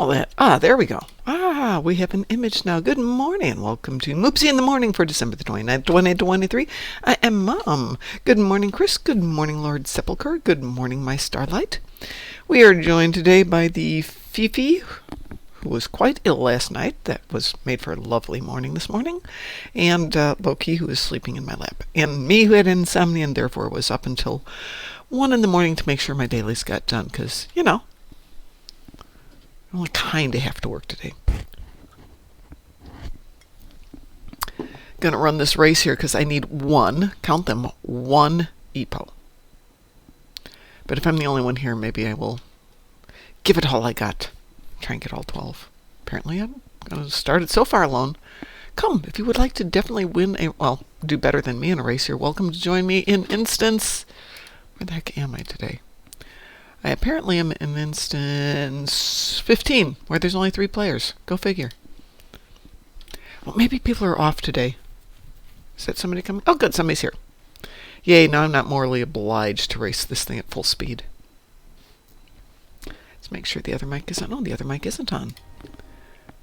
all that. There we go. We have an image now. Good morning. Welcome to Moopsy in the Morning for December the 29th, 2023. I am Mom. Good morning, Chris. Good morning, Lord Sepulchre. Good morning, my starlight. We are joined today by the Fifi, who was quite ill last night. That was made for a lovely morning this morning. And Loki, who is sleeping in my lap. And me, who had insomnia and therefore was up until 1 in the morning to make sure my dailies got done. Because, you know, I only kind of have to work today. Gonna run this race here because I need one, count them, one EPO. But if I'm the only one here, maybe I will give it all I got. Try and get all 12. Apparently I'm going to start it so far alone. Come, if you would like to definitely do better than me in a race, you're welcome to join me in instance. Where the heck am I today? I apparently am in instance 15, where there's only 3 players. Go figure. Well, maybe people are off today. Is that somebody coming? Oh, good, somebody's here. Yay, now I'm not morally obliged to race this thing at full speed. Let's make sure the other mic is on. Oh, the other mic isn't on.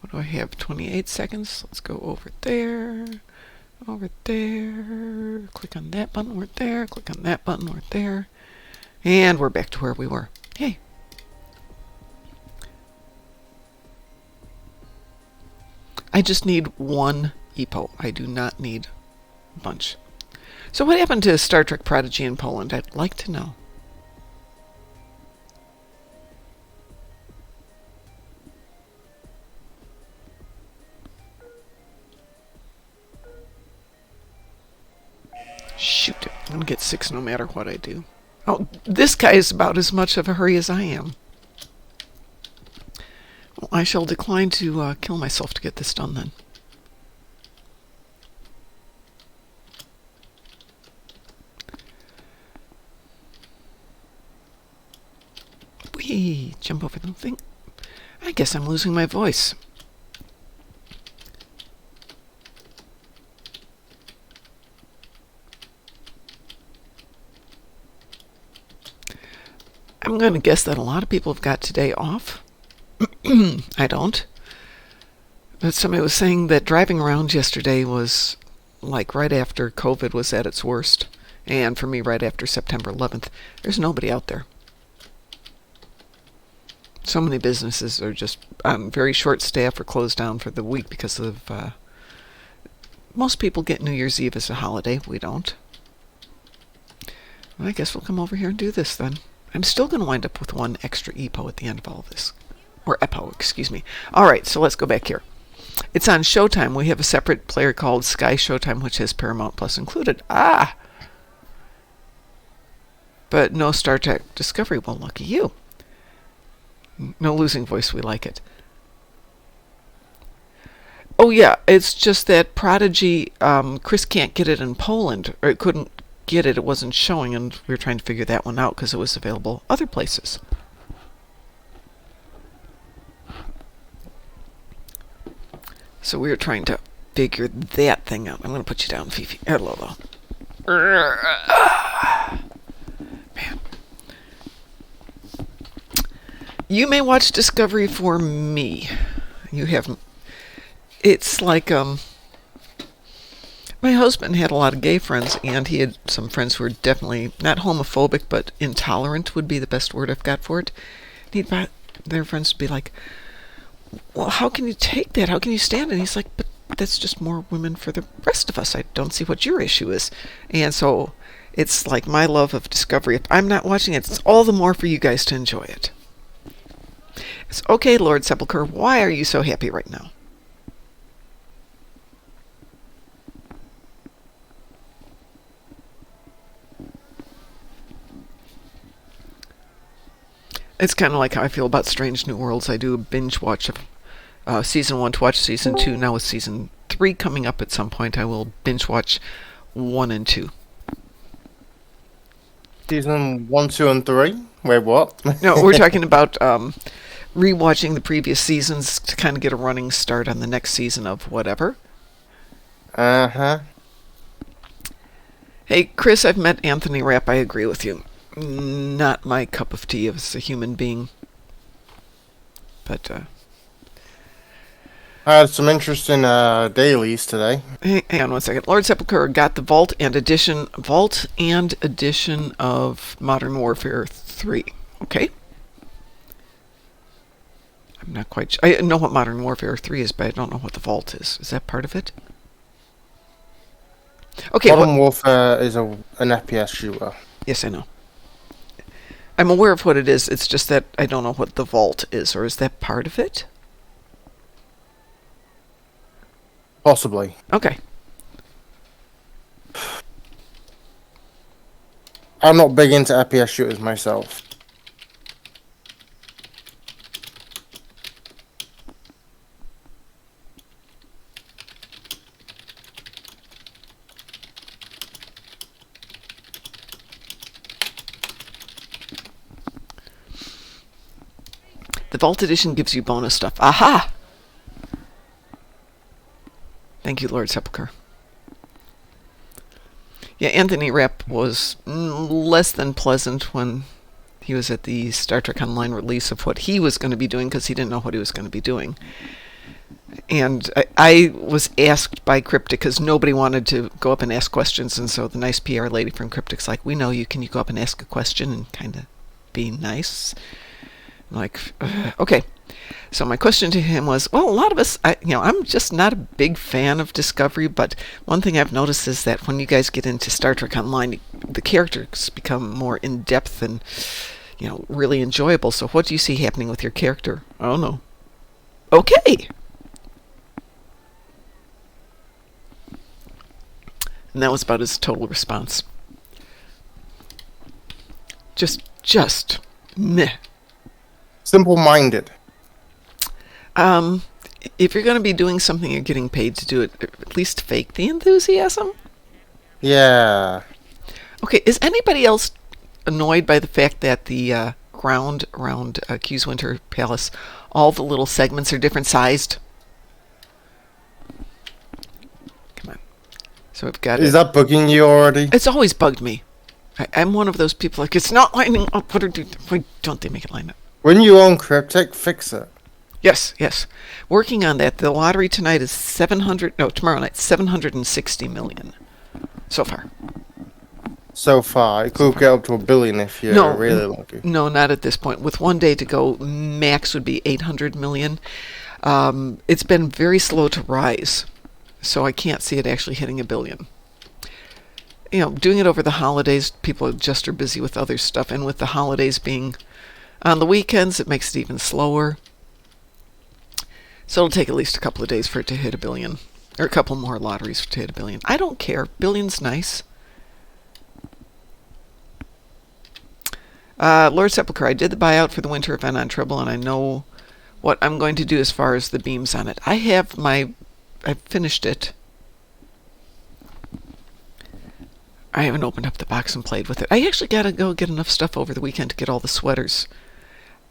What do I have? 28 seconds. Let's go over there. Over there. Click on that button. We're there. Click on that button. We're there. And we're back to where we were. Hey. I just need one EPO. I do not need a bunch. So what happened to Star Trek Prodigy in Poland? I'd like to know. Shoot, I'm going to get 6 no matter what I do. Oh, this guy is about as much of a hurry as I am. Well, I shall decline to kill myself to get this done then. Whee! Jump over the thing. I guess I'm losing my voice. I'm going to guess that a lot of people have got today off. I don't. But somebody was saying that driving around yesterday was like right after COVID was at its worst. And for me, right after September 11th. There's nobody out there. So many businesses are just very short staff or closed down for the week because of... most people get New Year's Eve as a holiday. We don't. Well, I guess we'll come over here and do this then. I'm still going to wind up with 1 extra EPO at the end of all of this. Or EPO, excuse me. Alright, so let's go back here. It's on Showtime. We have a separate player called Sky Showtime, which has Paramount Plus included. But no Star Trek Discovery. Well, lucky you. No losing voice. We like it. Oh, yeah. It's just that Prodigy, Chris can't get it in Poland. Or it couldn't get it. It wasn't showing, and we were trying to figure that one out because it was available other places. So we were trying to figure that thing out. I'm going to put you down, Fifi. Hello. Man. You may watch Discovery for me. You haven't. It's like, my husband had a lot of gay friends, and he had some friends who were definitely not homophobic, but intolerant would be the best word I've got for it. Their friends would be like, well, how can you take that? How can you stand it? And he's like, but that's just more women for the rest of us. I don't see what your issue is. And so it's like my love of Discovery. If I'm not watching it, it's all the more for you guys to enjoy it. It's okay, Lord Sepulchre, why are you so happy right now? It's kind of like how I feel about Strange New Worlds. I do a binge watch of Season 1 to watch Season 2. Now with Season 3 coming up at some point, I will binge watch 1 and 2. Season 1, 2, and 3? Wait, what? No, we're talking about rewatching the previous seasons to kind of get a running start on the next season of whatever. Uh-huh. Hey, Chris, I've met Anthony Rapp. I agree with you. Not my cup of tea as a human being. But I had some interesting dailies today. Hang on one second. Lord Sepulchre got the vault and edition of Modern Warfare 3. Okay. I'm not quite sure. I know what Modern Warfare 3 is, but I don't know what the vault is. Is that part of it? Okay. Modern Warfare is an FPS shooter. Yes, I know. I'm aware of what it is. It's just that I don't know what the vault is, or is that part of it? Possibly. Okay. I'm not big into FPS shooters myself. The Vault Edition gives you bonus stuff. Aha! Thank you, Lord Sepulchre. Yeah, Anthony Rapp was less than pleasant when he was at the Star Trek Online release of what he was going to be doing, because he didn't know what he was going to be doing. And I was asked by Cryptic, because nobody wanted to go up and ask questions, and so the nice PR lady from Cryptic's like, we know you, can you go up and ask a question and kind of be nice? I'm like, okay. So my question to him was, well, a lot of us, I'm just not a big fan of Discovery, but one thing I've noticed is that when you guys get into Star Trek Online, the characters become more in-depth and, really enjoyable. So what do you see happening with your character? I don't know. Okay. And that was about his total response. Just meh. Simple-minded. If you're going to be doing something you're getting paid to do it, at least fake the enthusiasm. Yeah. Okay, is anybody else annoyed by the fact that the ground around Q's Winter Palace, all the little segments are different sized? Come on. So we've got Is that bugging you already? It's always bugged me. I'm one of those people like, it's not lining up. Why don't they make it line up? When you own Cryptic, fix it. Yes. Working on that. The lottery tonight is tomorrow night, 760 million. So far. So far. It could get up to $1 billion if you're really lucky. No, not at this point. With one day to go, max would be 800 million. It's been very slow to rise, so I can't see it actually hitting $1 billion. Doing it over the holidays, people just are busy with other stuff, and with the holidays being on the weekends, it makes it even slower. So it'll take at least a couple of days for it to hit $1 billion. Or a couple more lotteries to hit $1 billion. I don't care. Billion's nice. Lord Sepulchre, I did the buyout for the winter event on Tribble, and I know what I'm going to do as far as the beams on it. I've finished it. I haven't opened up the box and played with it. I actually got to go get enough stuff over the weekend to get all the sweaters.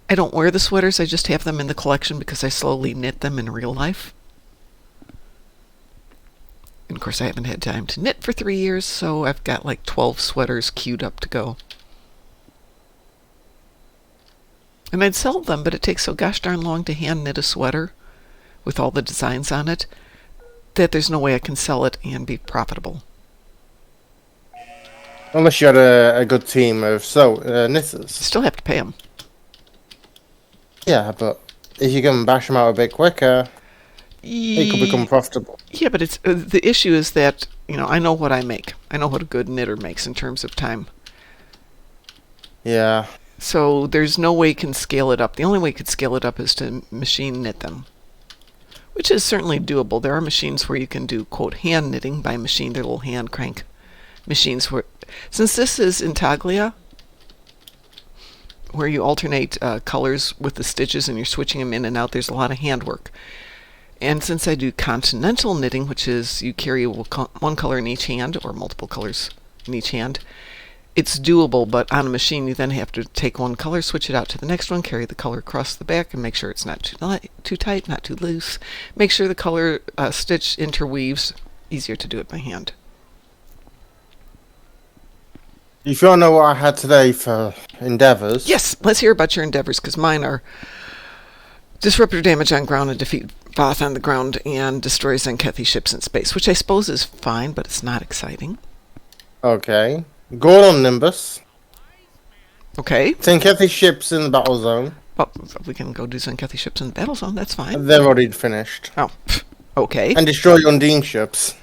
I don't wear the sweaters, I just have them in the collection because I slowly knit them in real life. And of course I haven't had time to knit for 3 years, so I've got like 12 sweaters queued up to go. And I'd sell them, but it takes so gosh darn long to hand knit a sweater with all the designs on it that there's no way I can sell it and be profitable. Unless you had a good team of knitters. Still have to pay them. Yeah, but if you can bash them out a bit quicker, it could become profitable. Yeah, but it's the issue is that, I know what I make. I know what a good knitter makes in terms of time. Yeah. So there's no way you can scale it up. The only way you could scale it up is to machine knit them, which is certainly doable. There are machines where you can do, quote, hand knitting by machine. They're little hand crank machines. Since this is Intaglia, where you alternate colors with the stitches and you're switching them in and out, there's a lot of handwork. And since I do continental knitting, which is you carry one color in each hand or multiple colors in each hand, it's doable, but on a machine you then have to take one color, switch it out to the next one, carry the color across the back, and make sure it's not too tight, not too loose. Make sure the color stitch interweaves. Easier to do it by hand. If you want to know what I had today for endeavors... Yes, let's hear about your endeavors, because mine are disruptor damage on ground and defeat Voth on the ground and destroys Zenkethi ships in space, which I suppose is fine, but it's not exciting. Okay. Go on, Nimbus. Okay. Zenkethi ships in the battle zone. Well, we can go do Zenkethi ships in the battle zone. That's fine. They've already finished. Oh, okay. And destroy Undine ships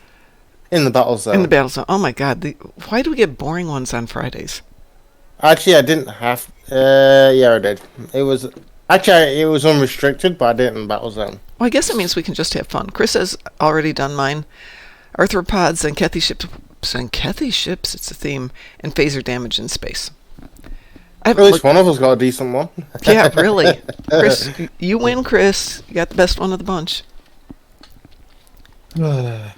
in the battle zone. In the battle zone. Oh my god. Why do we get boring ones on Fridays? Actually, I didn't have... yeah, I did. It was... Actually, it was unrestricted, but I did it in the battle zone. Well, I guess it means we can just have fun. Chris has already done mine. Arthropods, Zenkethi ships... Zenkethi ships? It's a theme. And phaser damage in space. At least one of us got a decent one. Yeah, really. Chris, you win, Chris. You got the best one of the bunch. I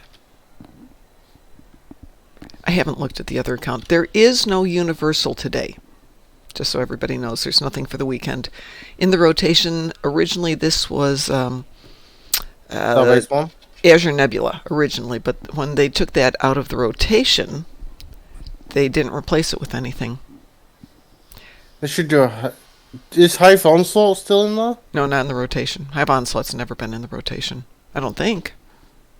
haven't looked at the other account. There is no Universal today. Just so everybody knows, there's nothing for the weekend. In the rotation, originally this was Starbase 1? Azure Nebula, originally. But when they took that out of the rotation, they didn't replace it with anything. They should do a... Is Hive Onslaught still in there? No, not in the rotation. Hive Onslaught's never been in the rotation. I don't think.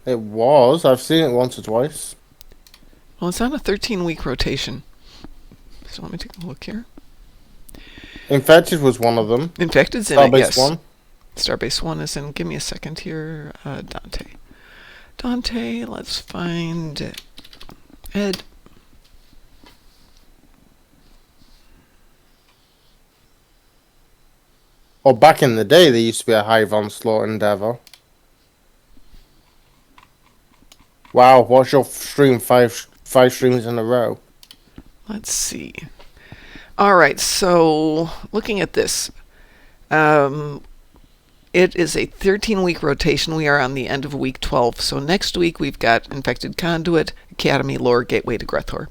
It was. I've seen it once or twice. Well, it's on a 13-week rotation. So let me take a look here. Infected was one of them. Infected's in Starbase it, yes. 1. Starbase 1 is in. Give me a second here. Dante. Dante, let's find Ed. Or back in the day, there used to be a Hive Onslaught Endeavor. Wow, what's your stream? Five streams in a row. Let's see. All right, so looking at this, it is a 13-week rotation. We are on the end of week 12. So next week we've got Infected Conduit, Academy, Lore, Gateway to Grethor.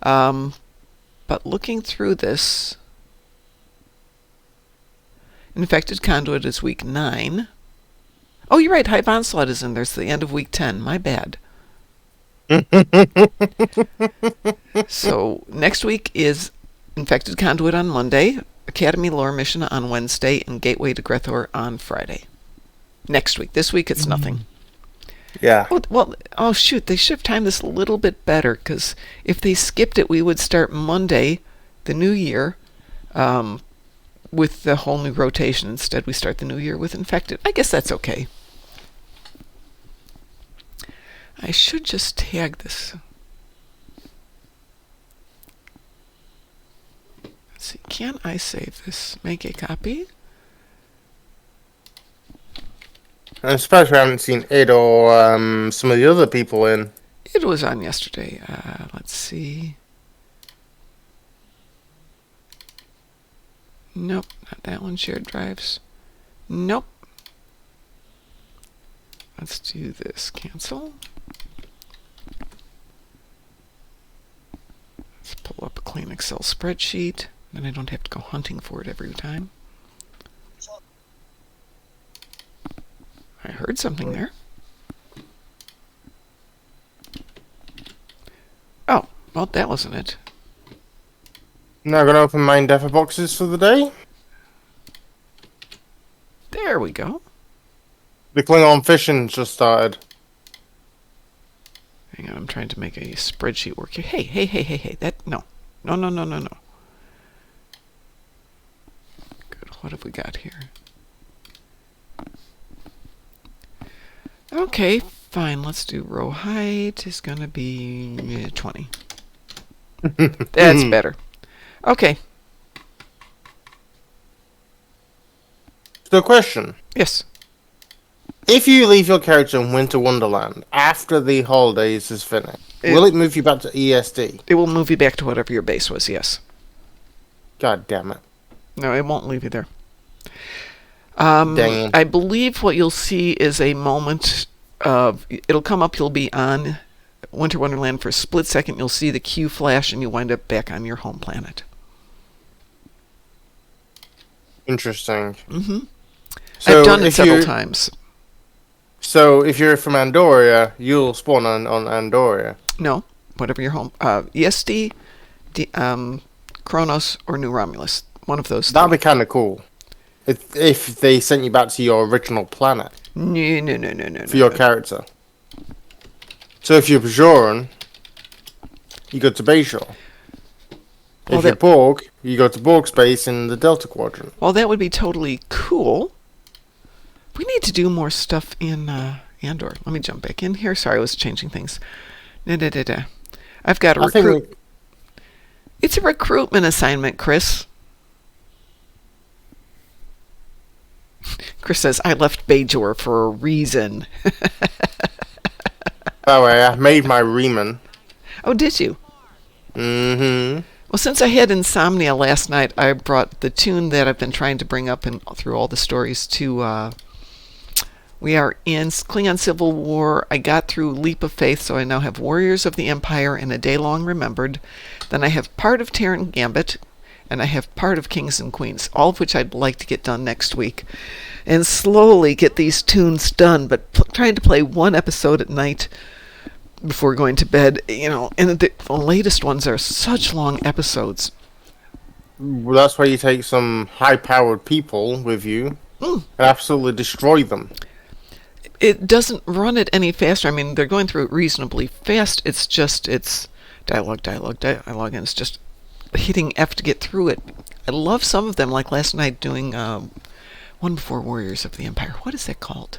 But looking through this, Infected Conduit is week 9. Oh, you're right. Hive Onslaught is in there. It's the end of week 10. My bad. So next week is Infected Conduit on Monday, Academy Lore Mission on Wednesday, and Gateway to Grethor on Friday. Next week. This week it's nothing. Yeah. Oh shoot, they should have timed this a little bit better, because if they skipped it, we would start Monday, the new year, with the whole new rotation. Instead, we start the new year with Infected. I guess that's okay. I should just tag this. Let's see, can I save this? Make a copy? I'm surprised we haven't seen Ed or some of the other people in. It was on yesterday. Let's see. Nope, not that one. Shared drives. Nope. Let's do this. Cancel. Let's pull up a clean Excel spreadsheet. Then I don't have to go hunting for it every time. I heard something there. Oh, well, that wasn't it. Now going to open my Endeavor boxes for the day. There we go. The Klingon fishing just started. Hang on, I'm trying to make a spreadsheet work here. Hey. No. No. Good. What have we got here? Okay, fine. Let's do row height is going to be 20. That's better. Okay. So, question. Yes. If you leave your character in Winter Wonderland after the holidays is finished, will it move you back to ESD? It will move you back to whatever your base was, yes. God damn it. No, it won't leave you there. Dang. I believe what you'll see is a moment of... It'll come up, you'll be on Winter Wonderland for a split second, you'll see the Q flash, and you wind up back on your home planet. Interesting. Mm-hmm. So I've done it several times. So if you're from Andoria, you'll spawn on Andoria. No, whatever your home... ESD, Kronos, or New Romulus. One of those. That'd be kind of cool. If they sent you back to your original planet. No. for your character. So if you're Bajoran, you go to Bayshore. If you're Borg, you go to Borg space in the Delta Quadrant. Well, that would be totally cool. We need to do more stuff in Andor. Let me jump back in here. Sorry, I was changing things. I've got a recruit. It's a recruitment assignment, Chris. Chris says, I left Bajor for a reason. By the way, I made my Riemann. Oh, did you? Mm-hmm. Well, since I had insomnia last night, I brought the tune that I've been trying to bring up through all the stories to... we are in Klingon Civil War. I got through Leap of Faith, so I now have Warriors of the Empire and A Day Long Remembered. Then I have part of Terran Gambit, and I have part of Kings and Queens, all of which I'd like to get done next week. And slowly get these tunes done, but trying to play one episode at night before going to bed, and the latest ones are such long episodes. Well, that's why you take some high-powered people with you and absolutely destroy them. It doesn't run it any faster. I mean, they're going through it reasonably fast. It's dialogue, and it's just hitting F to get through it. I love some of them, like last night doing one before Warriors of the Empire. What is that called?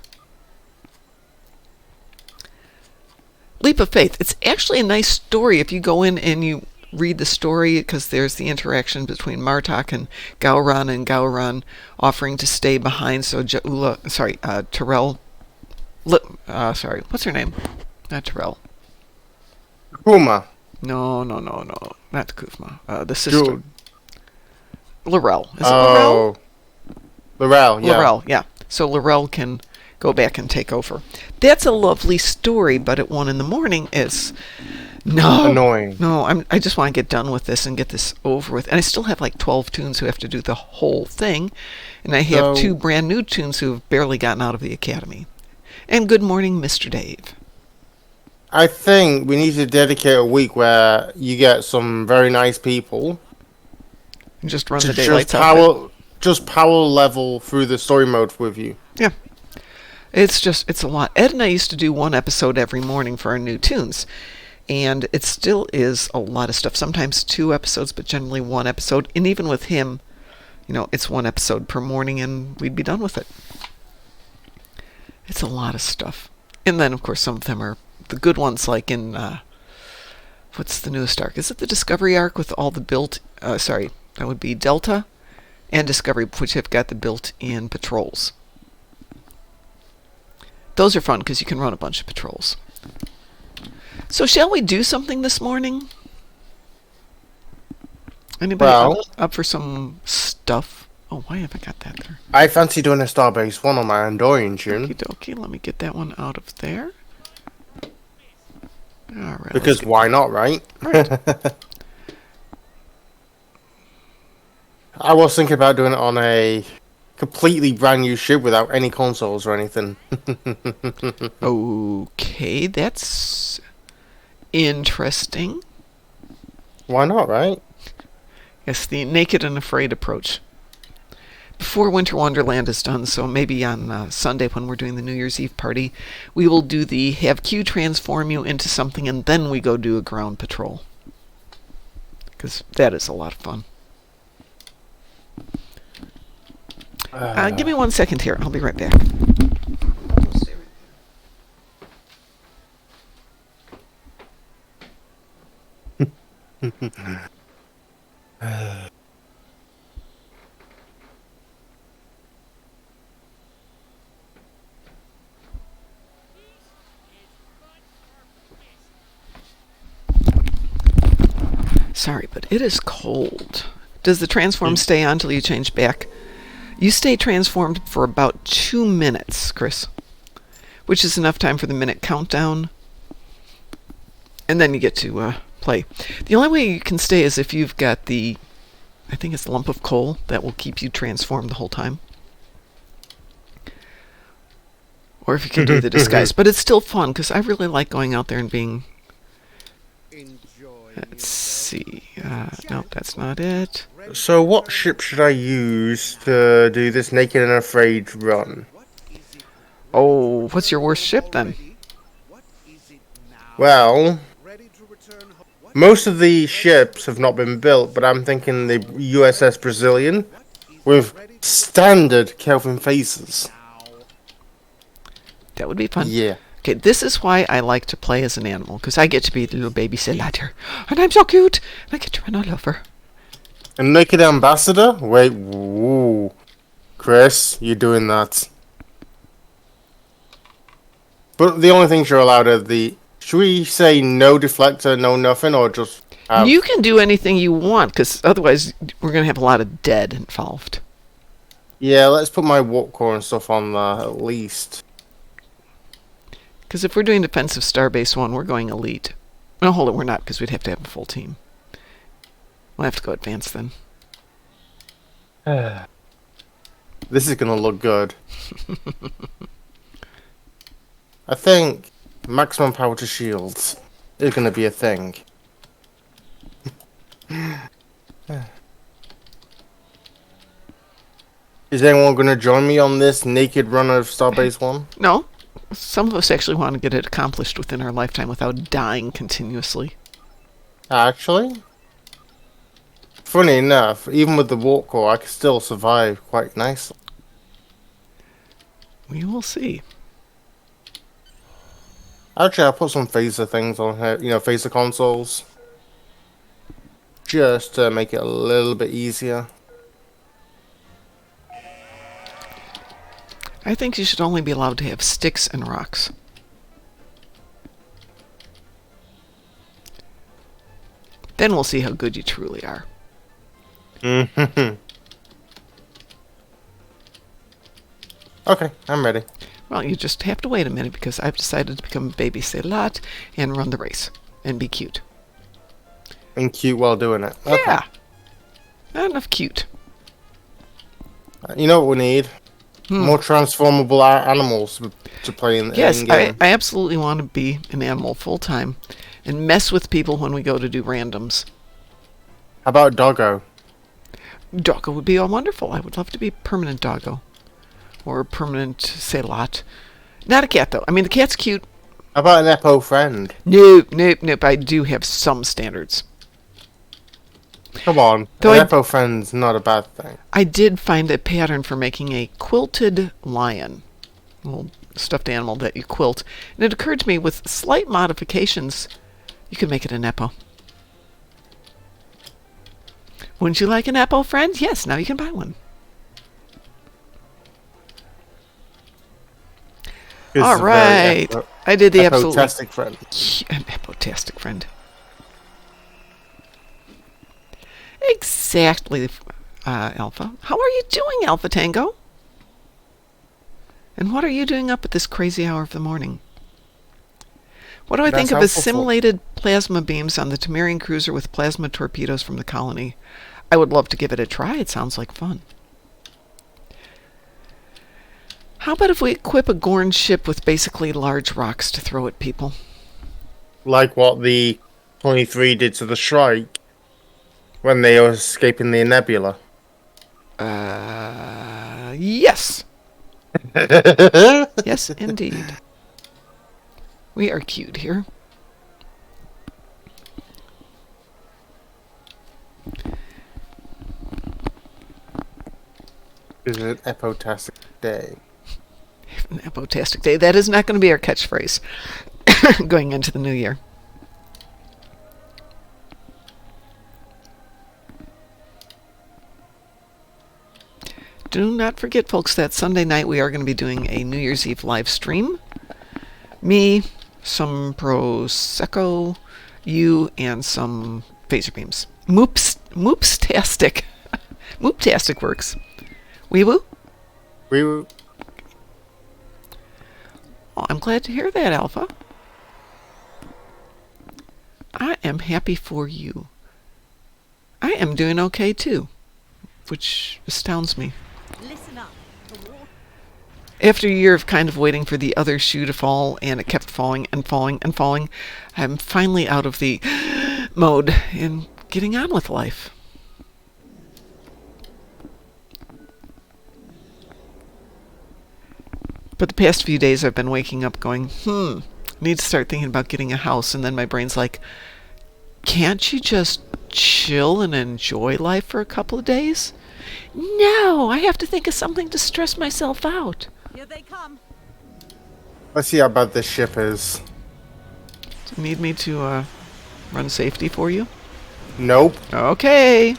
Leap of Faith. It's actually a nice story if you go in and you read the story, because there's the interaction between Martok and Gowron offering to stay behind. So Terrell. What's her name? Not Terrell. Kuma. No, not Kufma. The sister. Laurel. Is it Laurel? Laurel, yeah. Laurel, yeah. So Laurel can go back and take over. That's a lovely story, but at 1 a.m, it's annoying. No, I just want to get done with this and get this over with. And I still have like 12 tunes who have to do the whole thing, and I have 2 brand new tunes who have barely gotten out of the academy. And good morning, Mr. Dave. I think we need to dedicate a week where you get some very nice people and just run the daylights out. Just power level through the story mode with you. Yeah. It's a lot. Ed and I used to do 1 episode every morning for our new tunes. And it still is a lot of stuff. Sometimes 2 episodes, but generally 1 episode. And even with him, it's 1 episode per morning and we'd be done with it. It's a lot of stuff. And then, of course, some of them are the good ones, like in, what's the newest arc? Is it the Discovery arc with all the that would be Delta and Discovery, which have got the built-in patrols. Those are fun because you can run a bunch of patrols. So shall we do something this morning? Anybody up for some stuff? Oh, why have I got that there? I fancy doing a Starbase 1 on my Andorian tune. Okie dokie, let me get that one out of there. All right. Because why not, right? Right. I was thinking about doing it on a completely brand new ship without any consoles or anything. Okay, that's interesting. Why not, right? Yes, the naked and afraid approach. Before Winter Wonderland is done, so maybe on Sunday when we're doing the New Year's Eve party, we will do the have Q transform you into something and then we go do a ground patrol. Because that is a lot of fun. Give me 1 second here. I'll be right back. Sorry, but it is cold. Does the transform stay on until you change back? You stay transformed for about 2 minutes, Chris, which is enough time for the minute countdown, and then you get to play. The only way you can stay is if you've got I think it's the lump of coal that will keep you transformed the whole time. Or if you can do the disguise. But it's still fun, because I really like going out there and being... Let's see. No, that's not it. So what ship should I use to do this Naked and Afraid run? Oh, what's your worst ship then? Well, most of the ships have not been built, but I'm thinking the USS Brazilian with standard Kelvin phases. That would be fun. Yeah. Okay, this is why I like to play as an animal, because I get to be the little baby sailor, and I'm so cute, and I get to run all over. A naked ambassador? Wait, woo. Chris, you're doing that. But the only things you're allowed are the... Should we say no deflector, no nothing, or just have... You can do anything you want, because otherwise we're going to have a lot of dead involved. Yeah, let's put my warp core and stuff on there, at least. Because if we're doing defensive Starbase 1, we're going elite. No, hold it, we're not, because we'd have to have a full team. We'll have to go advanced then. This is going to look good. I think maximum power to shields is going to be a thing. Is anyone going to join me on this naked run of Starbase 1? No. Some of us actually want to get it accomplished within our lifetime without dying continuously. Actually? Funny enough, even with the warp core, I can still survive quite nicely. We will see. Actually, I'll put some phaser things on here, phaser consoles. Just to make it a little bit easier. I think you should only be allowed to have sticks and rocks. Then we'll see how good you truly are. Mm-hmm. Okay, I'm ready. Well, you just have to wait a minute because I've decided to become a baby sailot and run the race and be cute. And cute while doing it. Okay. Yeah. Not enough cute. You know what we need? More transformable animals to play in the Yes, game. I absolutely want to be an animal full time and mess with people when we go to do randoms. How about Doggo? Doggo would be all wonderful. I would love to be permanent doggo. Or permanent sailot. Not a cat, though. I mean, the cat's cute. How about an Eppo friend? Nope. I do have some standards. Come on. Though An Eppo friend's not a bad thing. I did find a pattern for making a quilted lion. A little stuffed animal that you quilt. And it occurred to me, with slight modifications, you could make it an Eppo. Wouldn't you like an Eppo friend? Yes, now you can buy one. All right. I did the absolutely... Eppo-tastic friend. An Eppo-tastic friend. Exactly, Alpha. How are you doing, Alpha Tango? And what are you doing up at this crazy hour of the morning? What do I think of assimilated plasma beams on the Temerian cruiser with plasma torpedoes from the colony? I would love to give it a try. It sounds like fun. How about if we equip a Gorn ship with basically large rocks to throw at people? Like what the 23 did to the Shrike when they were escaping the nebula. Yes. Yes, indeed. We are cute here. Is it an Eppo-tastic day? An Eppo-tastic day. That is not going to be our catchphrase going into the new year. Do not forget, folks, that Sunday night we are going to be doing a New Year's Eve live stream. Me, some Prosecco, you, and some phaser beams. Moopstastic. Mooptastic works. Wee woo? Wee woo. Oh, I'm glad to hear that, Alpha. I am happy for you. I am doing okay, too, which astounds me. Listen up. After a year of kind of waiting for the other shoe to fall, and it kept falling and falling and falling, I'm finally out of the mode and getting on with life. But the past few days I've been waking up going, need to start thinking about getting a house. And then my brain's like, can't you just chill and enjoy life for a couple of days? No, I have to think of something to stress myself out. Here they come. Let's see how bad this ship is. Do you need me to run safety for you? Nope. Okay. If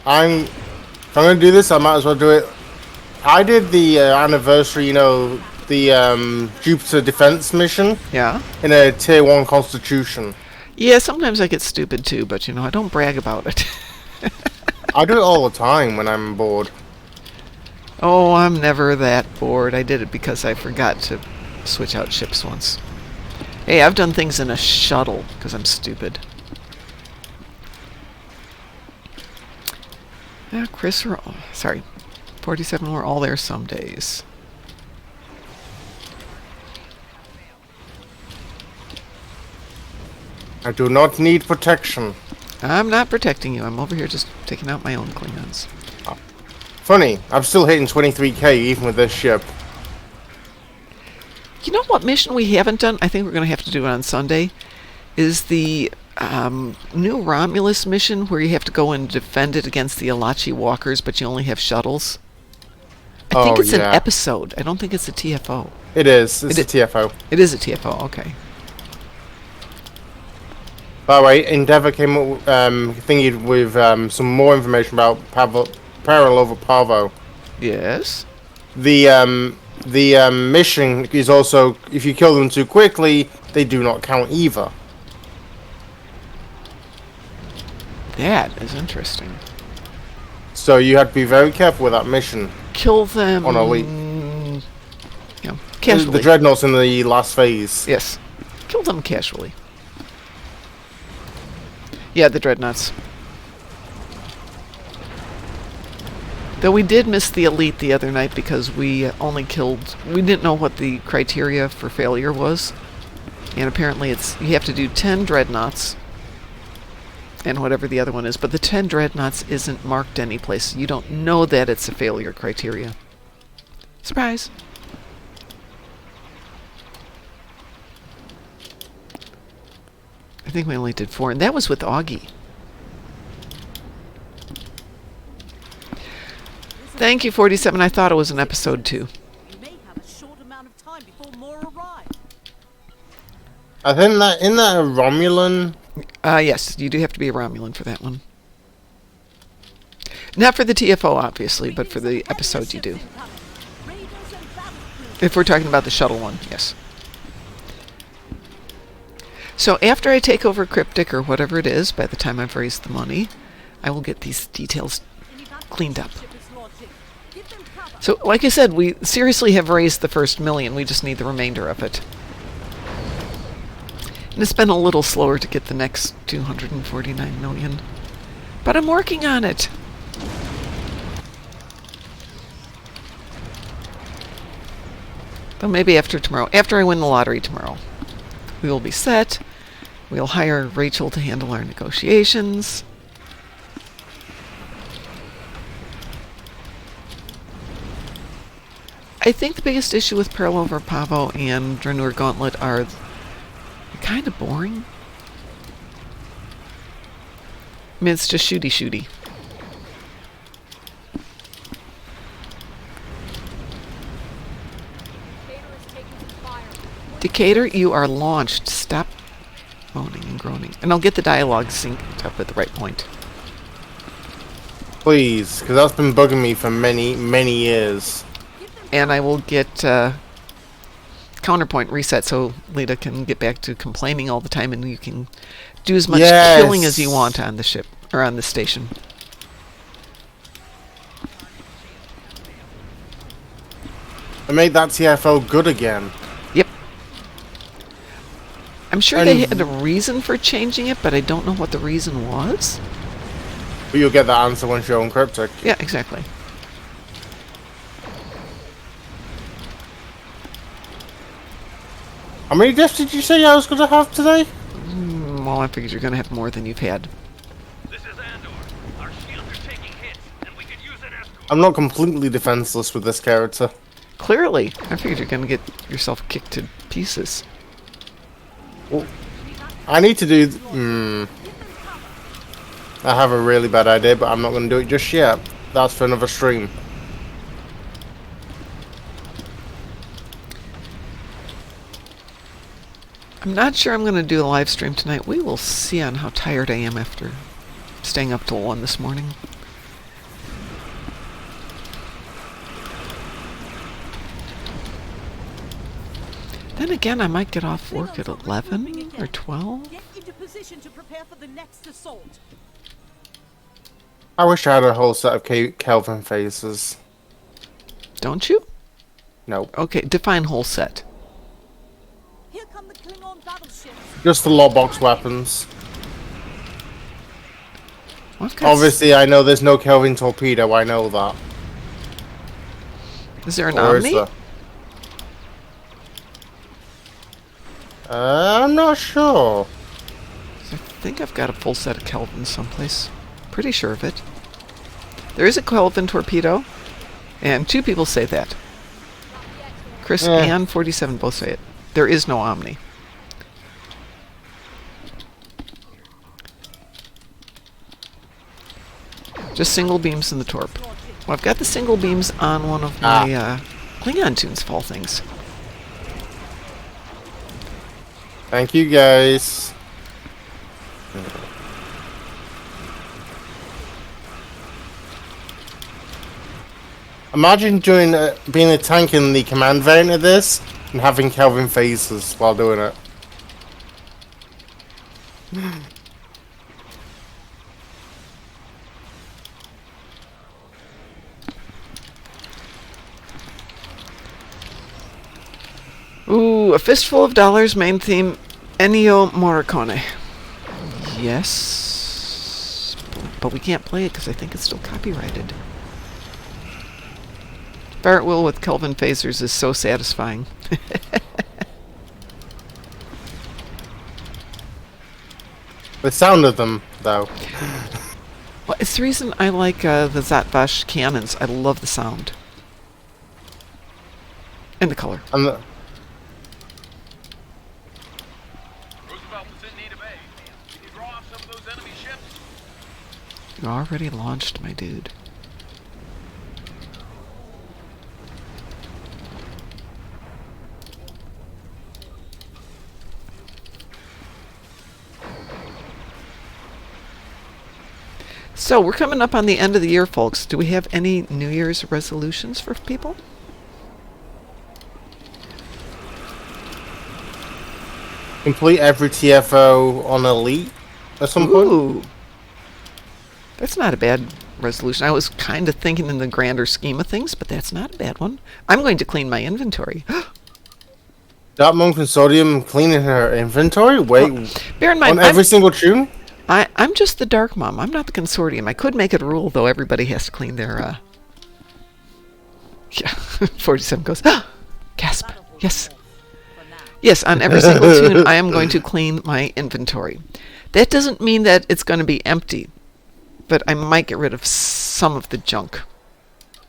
I'm gonna do this, I might as well do it. I did the anniversary, the Jupiter Defense mission Yeah? in a Tier 1 Constitution. Yeah, sometimes I get stupid too, but I don't brag about it. I do it all the time when I'm bored. Oh, I'm never that bored. I did it because I forgot to switch out ships once. Hey, I've done things in a shuttle because I'm stupid. Yeah, Chris, 47, we're all there some days. I do not need protection. I'm not protecting you. I'm over here just taking out my own Klingons. Funny, I'm still hitting 23k even with this ship. You know what mission we haven't done? I think we're going to have to do it on Sunday. Is the new Romulus mission where you have to go and defend it against the Alachi walkers, but you only have shuttles. I think it's an episode. I don't think it's a TFO. It is. It's a TFO. It is a TFO. Okay. By the way, Endeavour came up thingy with some more information about Peril over Pavo. Yes. The mission is also, if you kill them too quickly, they do not count either. That is interesting. So you have to be very careful with that mission. Kill them On Elite. Casually. The Dreadnought's in the last phase. Yes. Kill them casually. Yeah, the Dreadnoughts. Though we did miss the Elite the other night because we only killed... We didn't know what the criteria for failure was. And apparently you have to do 10 Dreadnoughts. And whatever the other one is. But the 10 Dreadnoughts isn't marked anyplace. You don't know that it's a failure criteria. Surprise! I think we only did 4, and that was with Augie. Thank you, 47. I thought it was an episode 2. We may have a short amount of time before more arrive. I think isn't that a Romulan? Yes, you do have to be a Romulan for that one. Not for the TFO, obviously, but for the episode you do. If we're talking about the shuttle one, yes. So after I take over Cryptic, or whatever it is, by the time I've raised the money, I will get these details cleaned up. So, like I said, we seriously have raised the first $1 million. We just need the remainder of it. And it's been a little slower to get the next 249 million. But I'm working on it. Though maybe after tomorrow. After I win the lottery tomorrow. We will be set. We'll hire Rachel to handle our negotiations. I think the biggest issue with Peril over Pavo and Drenur Gauntlet are kind of boring. I mean, it's just shooty. Decatur, you are launched. Stop moaning and groaning. And I'll get the dialogue synced up at the right point. Please, because that's been bugging me for many, many years. And I will get counterpoint reset so Lita can get back to complaining all the time and you can do as much killing as you want on the ship, or on the station. I made that TFO good again. Yep. I'm sure they had a reason for changing it, but I don't know what the reason was. But you'll get that answer once you're on Cryptic. Yeah, exactly. How many deaths did you say I was going to have today? Well, I figured you're going to have more than you've had. This is Andor. Our shields are taking hits, and we could use an escort. I'm not completely defenseless with this character. Clearly. I figured you're going to get yourself kicked to pieces. I need to do... I have a really bad idea, but I'm not going to do it just yet. That's for another stream. I'm not sure I'm going to do a live stream tonight. We will see on how tired I am after staying up till 1 this morning. Then again, I might get off work at 11 or 12. Get into position to prepare for the next assault. I wish I had a whole set of Kelvin phases. Don't you? No. Okay, define whole set. Here come the Klingon battleships. Just the lockbox weapons. Well, I've got Obviously, I know there's no Kelvin torpedo. I know that. Is there an Or is Omni? there? I'm not sure. I think I've got a full set of Kelvins someplace. Pretty sure of it. There is a Kelvin torpedo, and 2 people say that. Chris and 47 both say it. There is no Omni. Just single beams in the torp. Well, I've got the single beams on one of my Klingon tunes of all things. Thank you, guys. Imagine doing being a tank in the command variant of this and having Kelvin phases while doing it. Ooh, A Fistful of Dollars, main theme, Ennio Morricone. Yes, but we can't play it because I think it's still copyrighted. Barrett Will with Kelvin phasers is so satisfying. The sound of them, though. Well, it's the reason I like the Zatvash cannons. I love the sound. And the color. And the, Roosevelt was in need of aid. Can you draw off some of those enemy ships? You already launched, my dude. So, we're coming up on the end of the year, folks. Do we have any New Year's resolutions for people? complete every TFO on Elite at some point. Ooh. That's not a bad resolution. I was kind of thinking in the grander scheme of things, but that's not a bad one. I'm going to clean my inventory. Dark Monk Consortium cleaning her inventory? Wait, Bear in mind, on every single tune? I'm just the Dark Mom. I'm not the consortium. I could make it a rule, though. Everybody has to clean their. Yeah, 47 goes. Gasp. Yes. Yes, on every single tune, I am going to clean my inventory. That doesn't mean that it's going to be empty, but I might get rid of some of the junk.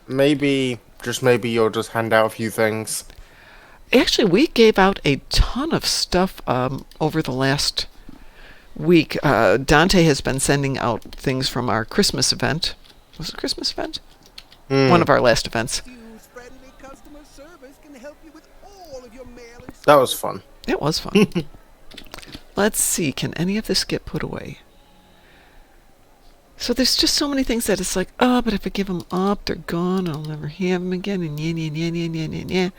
Maybe, just maybe you'll just hand out a few things. Actually, we gave out a ton of stuff over the last week. Dante has been sending out things from our Christmas event. Was it a Christmas event? One of our last events. Friendly customer service can help you with all of your mail and That was fun. It was fun. Let's see, can any of this get put away? So there's just so many things that it's like, oh, but if I give them up, they're gone, I'll never have them again, and yeah.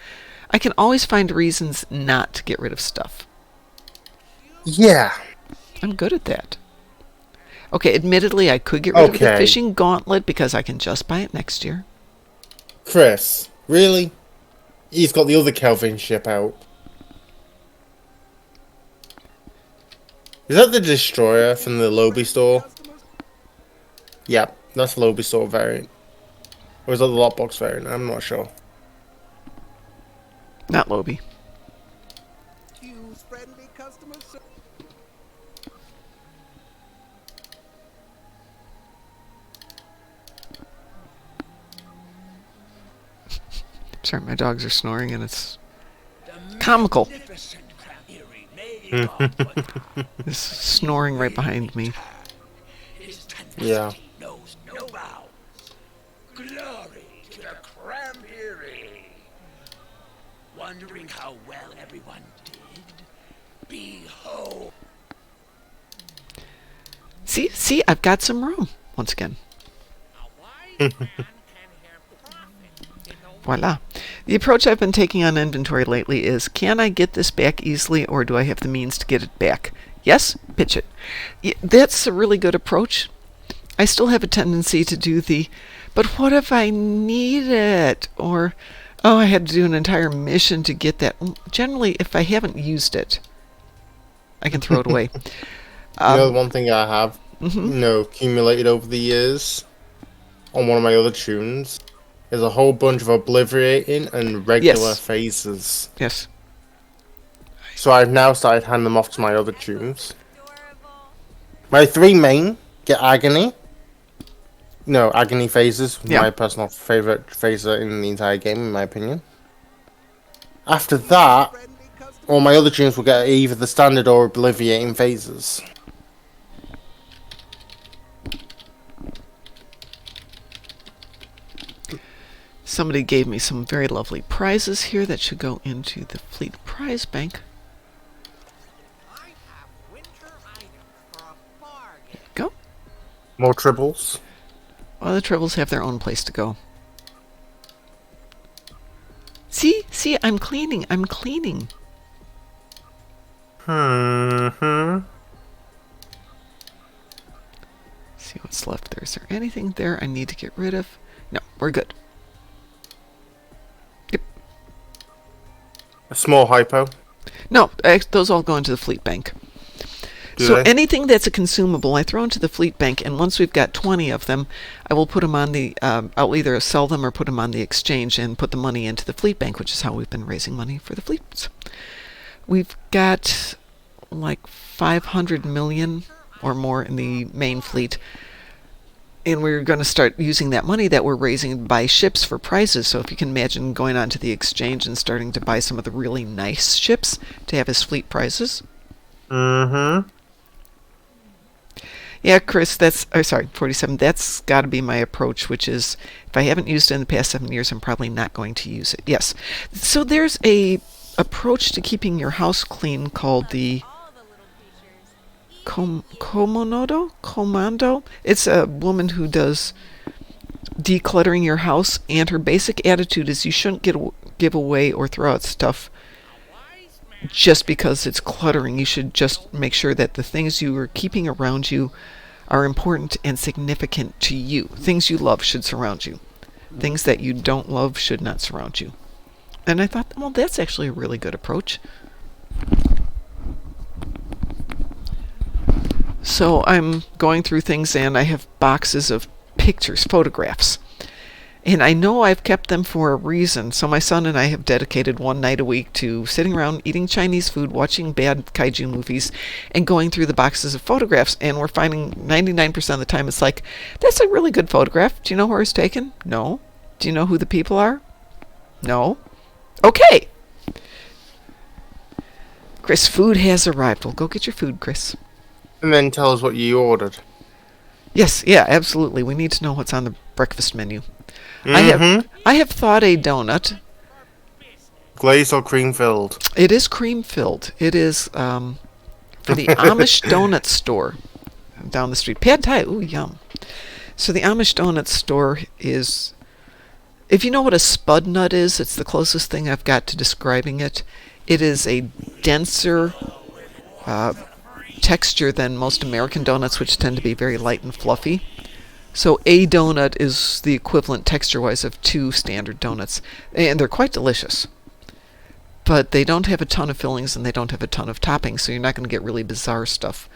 I can always find reasons not to get rid of stuff. Yeah. I'm good at that. Okay, admittedly, I could get rid of the fishing gauntlet because I can just buy it next year. Chris, really? He's got the other Kelvin ship out. Is that the Destroyer from the Lobby store? Yep, that's the Lobby store variant. Or is that the Lockbox variant? I'm not sure. Not Lobby. use friendly customer service. Sorry, my dogs are snoring and it's comical. This snoring right behind me. Yeah. Knows no bounds. Glory to the cranberry. Wondering how well everyone did? Behold. See, I've got some room once again. Voila. The approach I've been taking on inventory lately is, can I get this back easily, or do I have the means to get it back? Yes, pitch it. That's a really good approach. I still have a tendency to do but what if I need it? Or, oh, I had to do an entire mission to get that. Generally, if I haven't used it, I can throw it away. The one thing I have, accumulated over the years on one of my other tunes is a whole bunch of obliterating and regular phases. Yes. So I've now started handing them off to my other tunes. My 3 main get agony. No, agony phases. Yeah. My personal favorite phaser in the entire game, in my opinion. After that, all my other tunes will get either the standard or obliterating phases. Somebody gave me some very lovely prizes here that should go into the Fleet Prize Bank. I have winter items for a bargain. There you go. More tribbles. Well, the Tribbles have their own place to go. See, I'm cleaning. See what's left there. Is there anything there I need to get rid of? No, we're good. Yep. A small hypo. No, those all go into the Fleet Bank. Do So they? anything that's a consumable, I throw into the Fleet Bank, and once we've got 20 of them, I will put them on the, I'll either sell them or put them on the exchange and put the money into the Fleet Bank, which is how we've been raising money for the fleets. We've got like 500 million or more in the main fleet, and we're going to start using that money that we're raising to buy ships for prizes. So if you can imagine going onto the exchange and starting to buy some of the really nice ships to have as fleet prizes. Yeah, Chris, 47, that's got to be my approach, which is, if I haven't used it in the past 7 years, I'm probably not going to use it. Yes. So there's a approach to keeping your house clean called the Commando. It's a woman who does decluttering your house, and her basic attitude is you shouldn't give away or throw out stuff just because it's cluttering. You should just make sure that the things you are keeping around you are important and significant to you. Things you love should surround you. Things that you don't love should not surround you. And I thought, well, that's actually a really good approach. So I'm going through things, and I have boxes of pictures, photographs. And I know I've kept them for a reason. So my son and I have dedicated one night a week to sitting around eating Chinese food, watching bad kaiju movies, and going through the boxes of photographs. And we're finding 99% of the time it's like, that's a really good photograph. Do you know where it's taken? No. Do you know who the people are? No. Okay. Chris, food has arrived. Well, go get your food, Chris. And then tell us what you ordered. Yes, yeah, absolutely. We need to know what's on the breakfast menu. I have thought a donut. Glazed or cream filled? It is cream filled. It is for the Amish Donut Store down the street. Pad Thai, ooh, yum. So the Amish Donut Store is, if you know what a spud nut is, it's the closest thing I've got to describing it. It is a denser texture than most American donuts, which tend to be very light and fluffy. So a donut is the equivalent texture-wise of 2 standard donuts, and they're quite delicious. But they don't have a ton of fillings and they don't have a ton of toppings, so you're not going to get really bizarre stuff.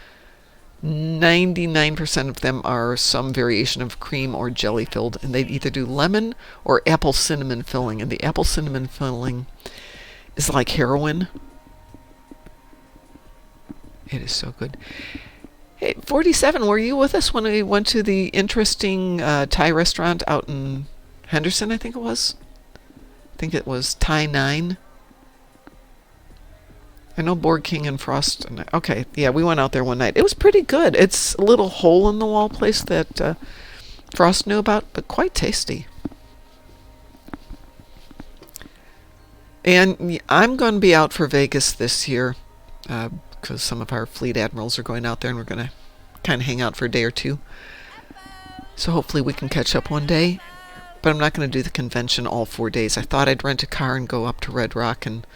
99% of them are some variation of cream or jelly filled, and they either do lemon or apple cinnamon filling, and the apple cinnamon filling is like heroin. It is so good. Hey, 47, were you with us when we went to the interesting Thai restaurant out in Henderson, I think it was? think it was Tie 9. I know Board King and Frost. Okay, yeah, we went out there one night. It was pretty good. It's a little hole in the wall place that Frost knew about, but quite tasty. And I'm going to be out for Vegas this year because some of our fleet admirals are going out there, and we're going to kind of hang out for a day or two. So hopefully we can catch up one day. But I'm not going to do the convention all 4 days. I thought I'd rent a car and go up to Red Rock and,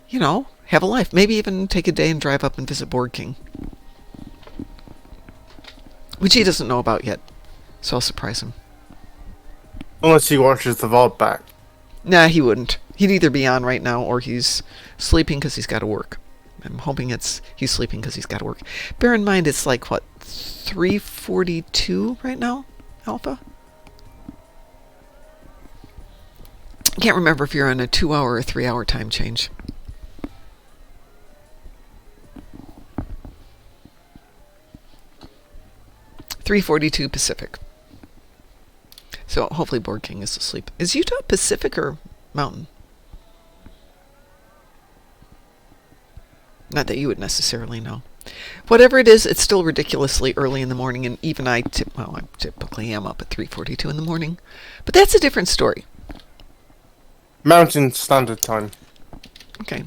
you know, have a life. Maybe even take a day and drive up and visit Board King. Which he doesn't know about yet. So I'll surprise him. Unless he watches the VOD back. Nah, he wouldn't. He'd either be on right now or he's sleeping because he's got to work. I'm hoping he's sleeping because he's got to work. Bear in mind, it's like, what, 3:42 right now, Alpha? I can't remember if you're on a 2-hour or 3-hour time change. $3:42 Pacific. So hopefully Board King is asleep. Is Utah Pacific or Mountain? Not that you would necessarily know. Whatever it is, it's still ridiculously early in the morning, and even I typically am up at 3:42 in the morning. But that's a different story. Mountain Standard Time. Okay.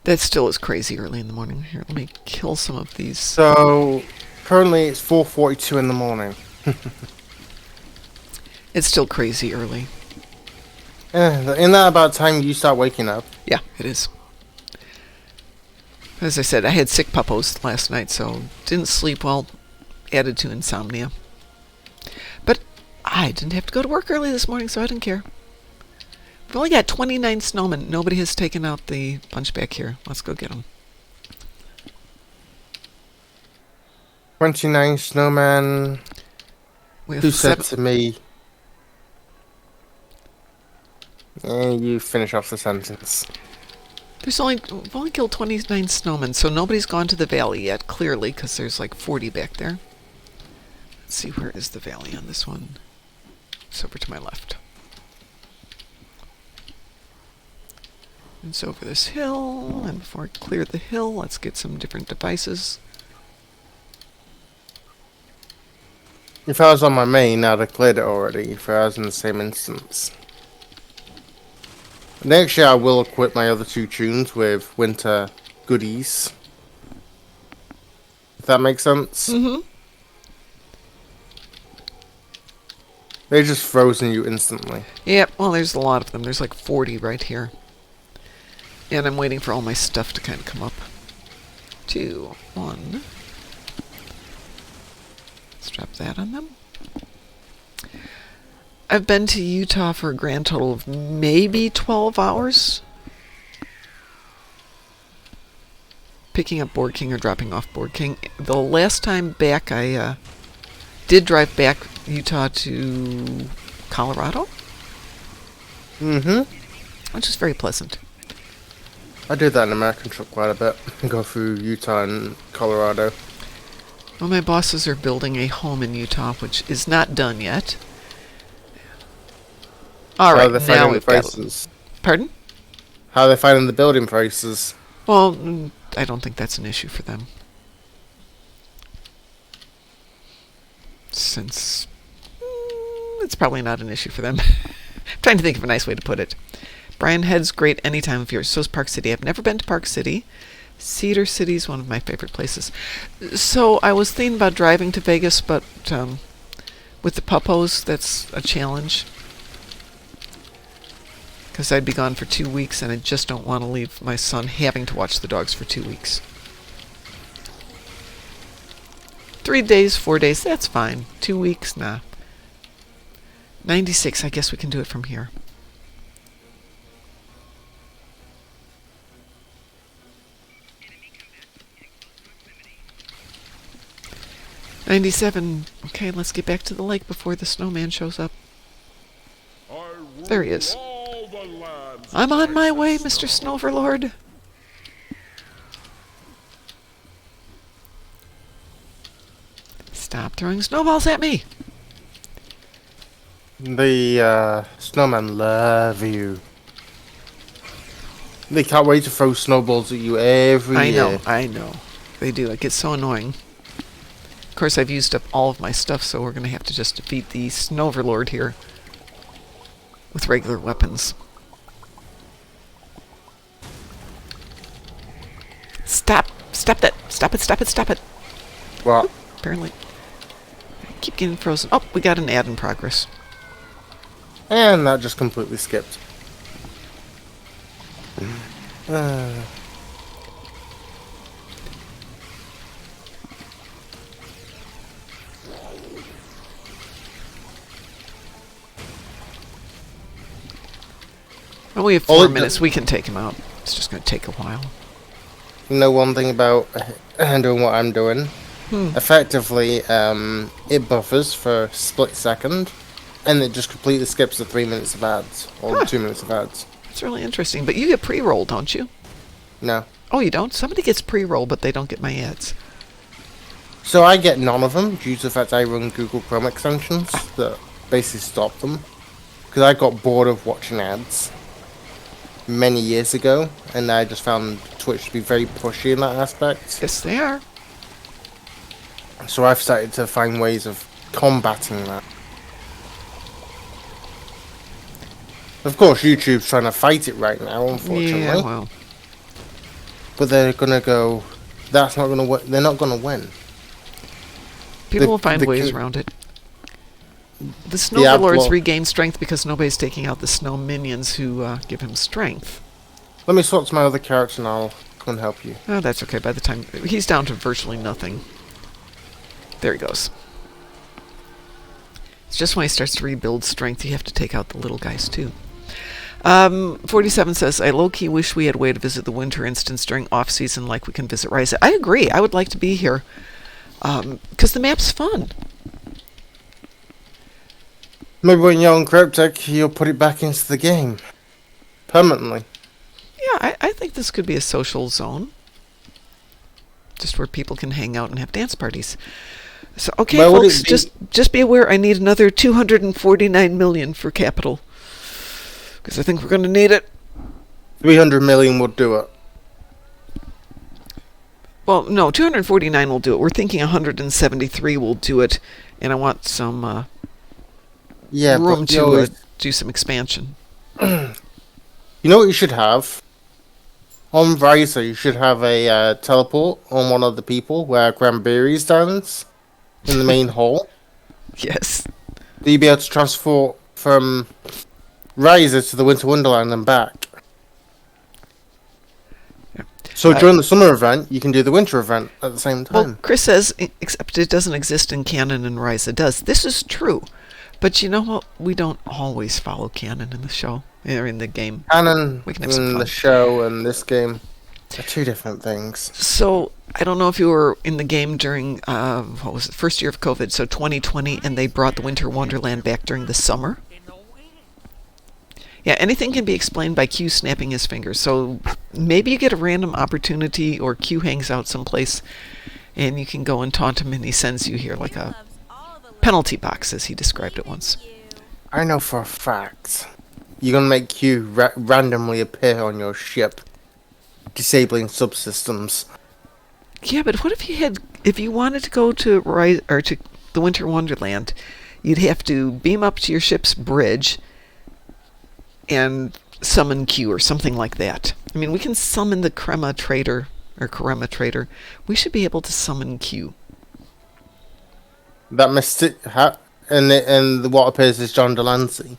That still is crazy early in the morning. Here, let me kill some of these. So, currently it's 4:42 in the morning. It's still crazy early. Isn't that about time you start waking up? Yeah, it is. As I said, I had sick puppos last night, so didn't sleep well, added to insomnia. But I didn't have to go to work early this morning, so I didn't care. We've only got 29 snowmen. Nobody has taken out the bunch back here. Let's go get them. 29 snowmen. We have Who said 7. to me... you finish off the sentence. We've only killed 29 snowmen, so nobody's gone to the valley yet, clearly, because there's like 40 back there. Let's see, where is the valley on this one? It's over to my left. It's over this hill, and before I clear the hill, let's get some different devices. If I was on my main, I'd have cleared it already, if I was in the same instance. Next year I will equip my other 2 tunes with winter goodies. If that makes sense? Mm-hmm. They just frozen you instantly. Yep, well, there's a lot of them. There's like 40 right here. And I'm waiting for all my stuff to kind of come up. 2, 1. Let's drop that on them. I've been to Utah for a grand total of maybe 12 hours. Picking up Board King or dropping off Board King. The last time back, I did drive back Utah to Colorado. Mm-hmm. Which is very pleasant. I do that in American truck quite a bit. Go through Utah and Colorado. Well, my bosses are building a home in Utah, which is not done yet. All right, now we've got... Pardon? How are they finding the building prices? Well, I don't think that's an issue for them. Since... it's probably not an issue for them. I'm trying to think of a nice way to put it. Brian Head's great any time of year. So is Park City. I've never been to Park City. Cedar City is one of my favorite places. So I was thinking about driving to Vegas, but with the puppos, that's a challenge. Because I'd be gone for 2 weeks, and I just don't want to leave my son having to watch the dogs for 2 weeks. 3 days, 4 days, that's fine. 2 weeks, nah. 96, I guess we can do it from here. $97. Okay, let's get back to the lake before the snowman shows up. There he is. I'm on my way, Mr. Snowverlord. Stop throwing snowballs at me. The snowmen love you. They can't wait to throw snowballs at you every year. I know. They do. It gets so annoying. Of course, I've used up all of my stuff, so we're going to have to just defeat the Snow Overlord here with regular weapons. Stop! Stop that! Stop it! Stop it! Stop it! What? Apparently. I keep getting frozen. Oh, we got an ad in progress. And that just completely skipped. Well, we have All 4 it minutes. does- We can take him out. It's just going to take a while. You know one thing about doing what I'm doing? Effectively, it buffers for a split second, and it just completely skips the 3 minutes of ads, or the 2 minutes of ads. It's really interesting. But you get pre-roll, don't you? No. Oh, you don't? Somebody gets pre-roll, but they don't get my ads. So I get none of them due to the fact I run Google Chrome extensions that basically stop them. Because I got bored of watching ads many years ago, and I just found Twitch to be very pushy in that aspect. Yes, they are. So I've started to find ways of combating that. Of course, YouTube's trying to fight it right now, unfortunately. Yeah, well. But they're gonna go. That's not gonna. They're not gonna win. People The- will find the ways co- around it. The Snow Overlords Diablo- regain strength because nobody's taking out the snow minions who give him strength. Let me swap to my other character and I'll come and help you. Oh, that's okay. By the time he's down to virtually nothing. There he goes. It's just when he starts to rebuild strength, you have to take out the little guys too. 47 says, I low-key wish we had a way to visit the winter instance during off-season like we can visit Rise. I agree. I would like to be here. Because the map's fun. Maybe when you're on Cryptic, you'll put it back into the game. Permanently. Yeah, I think this could be a social zone. Just where people can hang out and have dance parties. So, okay, Well, would folks, it be- just be aware I need another 249 million for capital. Because I think we're going to need it. 300 million would do it. Well, no, 249 will do it. We're thinking 173 will do it. And I want some Yeah, room but to do some expansion. you know what you should have? On Riser, you should have a teleport on one of the people where Granberry stands in the main hall. Yes. You'd be able to transport from Riser to the Winter Wonderland and back. So during the summer event, you can do the winter event at the same time. Well, Chris says, except it doesn't exist in canon and Rise it does. This is true. But you know what? We don't always follow canon in the show, or in the game. Canon We can have some in fun. the show and this game are two different things. So, I don't know if you were in the game during, what was it, first year of COVID, so 2020, and they brought the Winter Wonderland back during the summer. Yeah, anything can be explained by Q snapping his fingers. So maybe you get a random opportunity, or Q hangs out someplace, and you can go and taunt him, and he sends you here like a penalty box, as he described it once. I know for a fact you're gonna make Q randomly appear on your ship, disabling subsystems. Yeah, but what if you wanted to go to Rise or to the Winter Wonderland, you'd have to beam up to your ship's bridge and summon Q or something like that. I mean, we can summon the Karema Trader. We should be able to summon Q. That mystic hat and what appears as John Delancey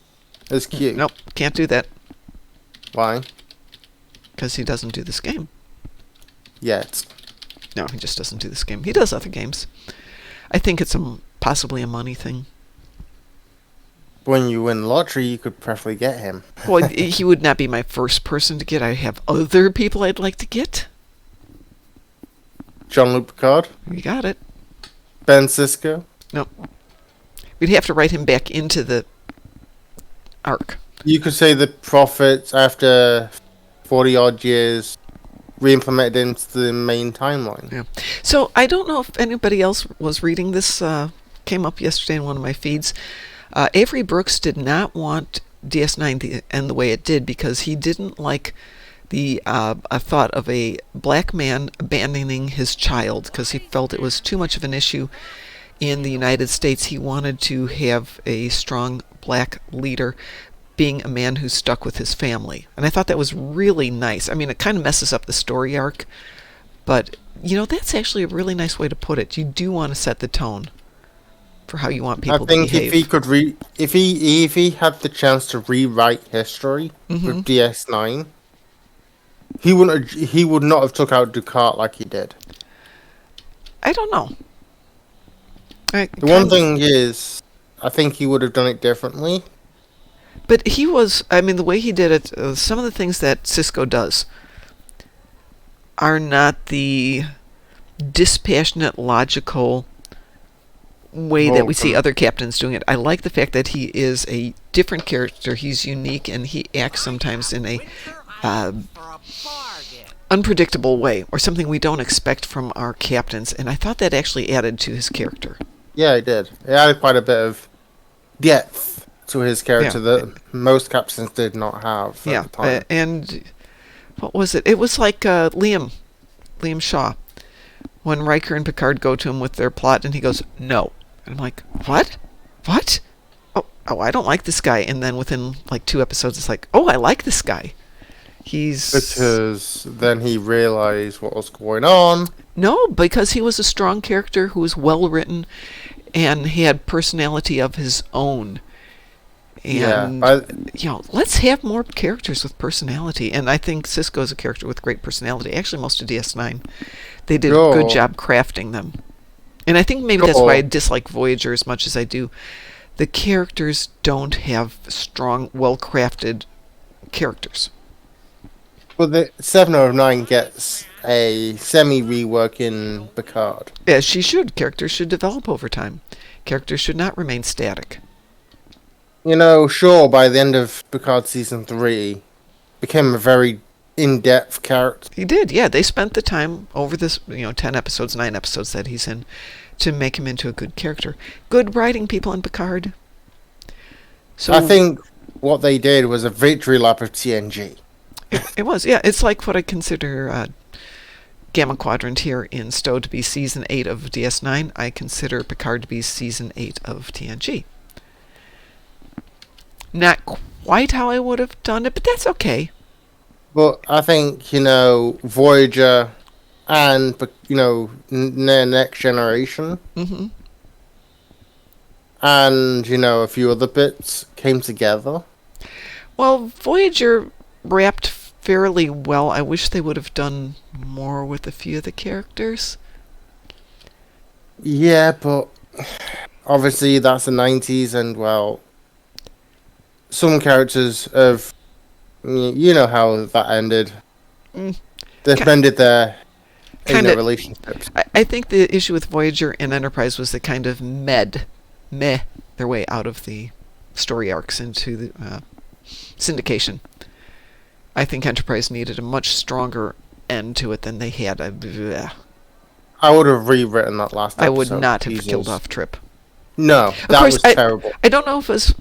as Q. Nope, can't do that Why? because he doesn't do this game. Yet. No, he just doesn't do this game. He does other games. I think it's possibly a money thing. When you win the lottery, you could preferably get him. Well, he would not be my first person to get. I have other people I'd like to get. Jean-Luc Picard, You got it. Ben Sisko. No. We'd have to write him back into the arc. You could say the Prophet, after 40 odd years, re-implemented into the main timeline. Yeah. So I don't know if anybody else was reading this. Came up yesterday in one of my feeds. Avery Brooks did not want DS9 to end the way it did because he didn't like the thought of a black man abandoning his child because he felt it was too much of an issue in the United States. He wanted to have a strong black leader being a man who's stuck with his family. And I thought that was really nice. I mean, it kind of messes up the story arc, but, that's actually a really nice way to put it. You do want to set the tone for how you want people to behave. I think if he could if he had the chance to rewrite history with DS9, he would not have took out Ducat like he did. I don't know. The one thing is, I think he would have done it differently. But the way he did it, some of the things that Cisco does are not the dispassionate, logical way that we see other captains doing it. I like the fact that he is a different character. He's unique, and he acts sometimes in a unpredictable way, or something we don't expect from our captains. And I thought that actually added to his character. Yeah, it did. It added quite a bit of depth to his character that most captains did not have at the time. And what was it? It was like Liam Shaw. When Riker and Picard go to him with their plot, and he goes, "No." And I'm like, "What? What? Oh, I don't like this guy." And then within like 2 episodes, it's like, "Oh, I like this guy." Because then he realized what was going on. No, because he was a strong character who was well written, and he had personality of his own. And, let's have more characters with personality. And I think Cisco is a character with great personality. Actually, most of DS9, they did a good job crafting them. And I think maybe that's why I dislike Voyager as much as I do. The characters don't have strong, well-crafted characters. Well, the 709 gets a semi-rework in Picard. Yeah, she should. Characters should develop over time. Characters should not remain static. Shaw, by the end of Picard Season 3, became a very in-depth character. He did, yeah. They spent the time over this, 10 episodes, 9 episodes that he's in, to make him into a good character. Good writing people in Picard. So I think what they did was a victory lap of TNG. It was, yeah. It's like what I consider Gamma Quadrant here in Stowe to be Season 8 of DS9. I consider Picard to be Season 8 of TNG. Not quite how I would have done it, but that's okay. But I think, Voyager and, Next Generation, and, a few other bits came together. Well, Voyager wrapped fairly well. I wish they would have done more with a few of the characters. Yeah, but obviously that's the 90s, and, well, some characters have, how that ended. They've ended their relationships. I think the issue with Voyager and Enterprise was they kind of meh their way out of the story arcs into the syndication. I think Enterprise needed a much stronger end to it than they had. I would have rewritten that last episode. I would not have killed off Trip. No, that was terrible. I don't know if it was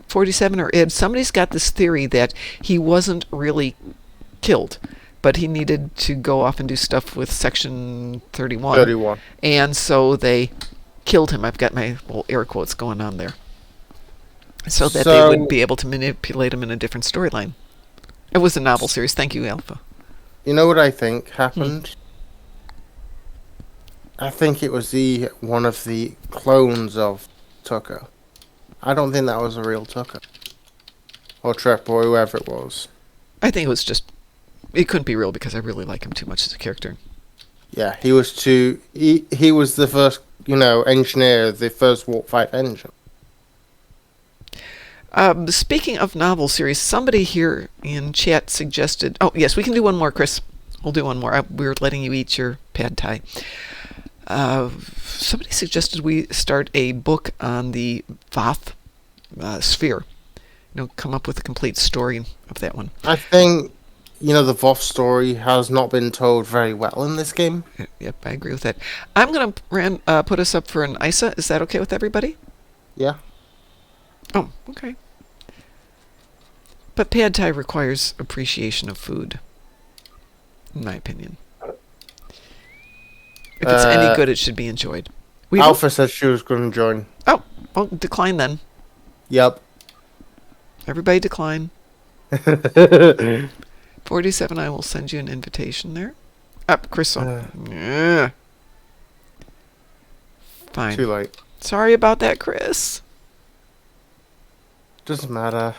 47 or Ed. Somebody's got this theory that he wasn't really killed, but he needed to go off and do stuff with Section 31. And so they killed him. I've got my little air quotes going on there. So that they would be able to manipulate him in a different storyline. It was a novel series. Thank you, Alpha. You know what I think happened? I think it was one of the clones of Tucker. I don't think that was a real Tucker. Or Trip, or whoever it was. I think it was just... It couldn't be real because I really like him too much as a character. Yeah, he was he was the first, engineer of the first Warp 5 engine. Speaking of novel series, somebody here in chat suggested... Oh, yes, we can do one more, Chris. We'll do one more. We're letting you eat your pad thai. Somebody suggested we start a book on the Voth sphere. Come up with a complete story of that one. I think, the Voth story has not been told very well in this game. Yep, I agree with that. I'm going to put us up for an ISA. Is that okay with everybody? Yeah. Oh, okay. But pad thai requires appreciation of food, in my opinion. If it's any good, it should be enjoyed. Alpha said she was going to join. Oh, well, decline then. Yep. Everybody decline. 47, I will send you an invitation there. Up, Crystal. Yeah. Fine. Too late. Sorry about that, Chris. Doesn't matter.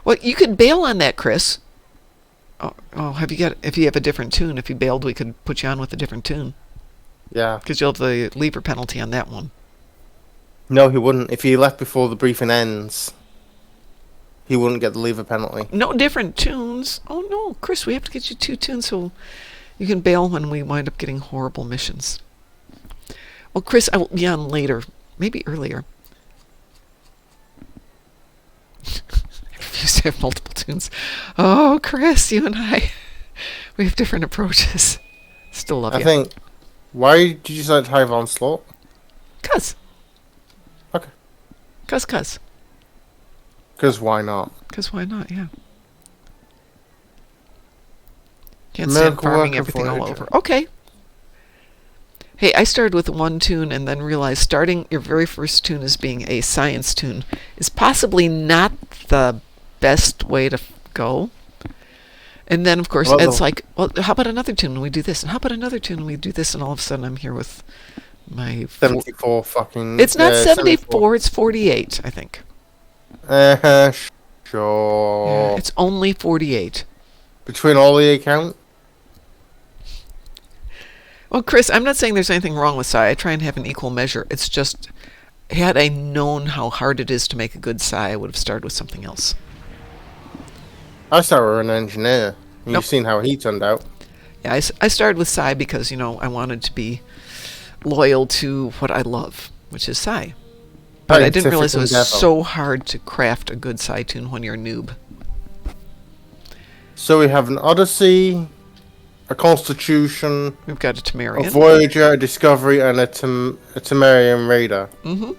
Well, you could bail on that, Chris. Oh, if you have a different tune, if you bailed, we could put you on with a different tune. Yeah. Because you'll have the leaver penalty on that one. No, he wouldn't. If he left before the briefing ends, he wouldn't get the leaver penalty. No different tunes. Oh, no, Chris, we have to get you 2 tunes so you can bail when we wind up getting horrible missions. Well, Chris, I will be on later. Maybe earlier. I refuse to have multiple tunes. Oh, Chris, you and I, we have different approaches. Still love you. I think. Why did you select Hive Onslaught? Cuz. Okay. Cuz. Because why not? Because why not, yeah. Can't stand Miracle farming Worker everything all Voyager. over. Okay. Hey, I started with 1 tune and then realized starting your very first tune as being a science tune is possibly not the best way to go. And then, of course, Well, it's like, well, how about another tune and we do this? And how about another tune and we do this? And all of a sudden I'm here with my... 74 fucking... It's not 74, it's 48, I think. Sure. It's only 48. Between all the account? Well, Chris, I'm not saying there's anything wrong with Psy. I try and have an equal measure. It's just, had I known how hard it is to make a good Psy, I would have started with something else. I started with an engineer. You've Nope. seen how he turned out. Yeah, I started with Psy because, I wanted to be loyal to what I love, which is Psy. But I didn't realize it was Scientific so hard to craft a good Psy tune when you're a noob. So we have an Odyssey, a Constitution, We've got a a Temerian. Voyager, a Discovery, and a Temerian Raider. Mm-hmm.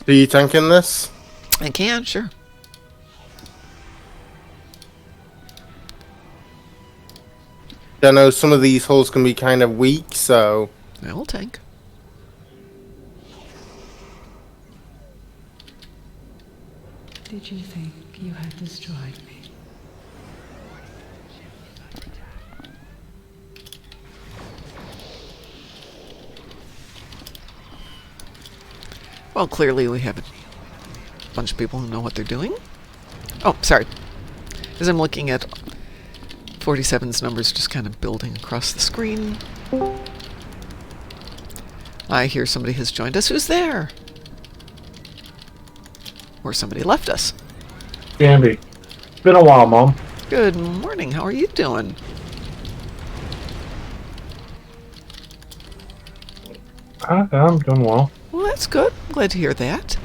Are you tanking this? I can, sure. I know some of these hulls can be kind of weak, so... I will tank. Did you think you had destroyed me? Well, clearly we have a bunch of people who know what they're doing. Oh, sorry. As I'm looking at 47's numbers just kind of building across the screen. I hear somebody has joined us. Who's there? Or somebody left us. Bambi. It's been a while, Mom. Good morning. How are you doing? I'm doing well. Well, that's good. I'm glad to hear that.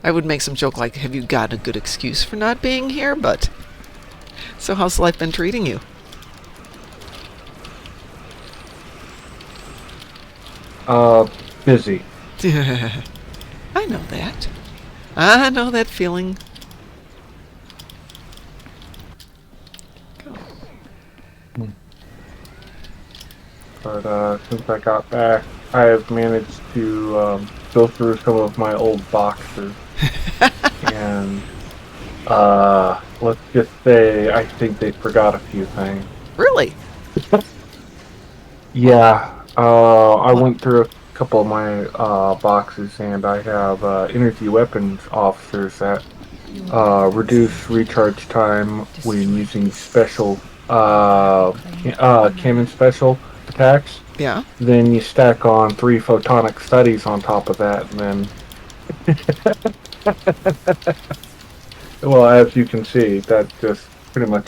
I would make some joke like, have you got a good excuse for not being here? But, so how's life been treating you? Busy. I know that. I know that feeling. But since I got back, I have managed to go through some of my old boxes. And let's just say I think they forgot a few things. Really? Yeah, I went through a couple of my boxes, and I have energy weapons officers that reduce recharge time when using special cannon special attacks. Yeah. Then you stack on 3 photonic studies on top of that, and then well, as you can see, that just pretty much